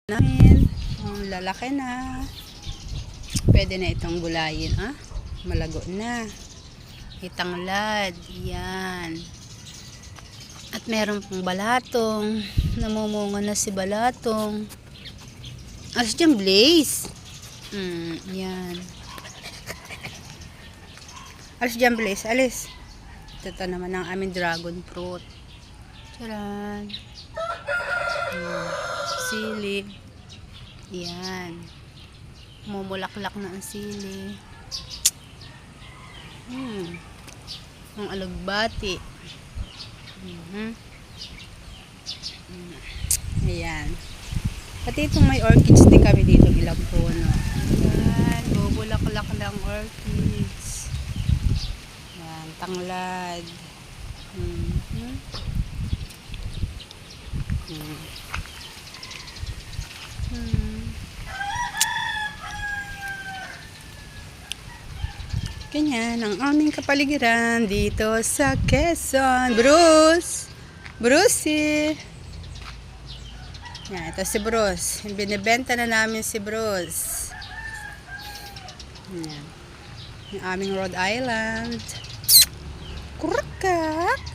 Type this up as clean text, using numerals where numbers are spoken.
namin. Lalaki na. Pwede na itong gulayin, malago na. Itanglad, yan. At meron pong balatong. Namumunga na si balatong. Alis dyan, Blaze. Yan. Alis dyan, Blaze, alis. Ito naman ang aming dragon fruit. Charan. Sili. Yan. Mumulaklak na ang sili. Ang alugbati. Ayan. Pati itong may orchids din kami dito, ilang puno. Ayan. Bubulaklak na ang orchids. Ayan. Tanglad. Ganyan ang aming kapaligiran dito sa Quezon. Brucey. Yan, ito si Bruce. Binibenta na namin si Bruce. Yan. Yung aming Rhode Island. Kurakak.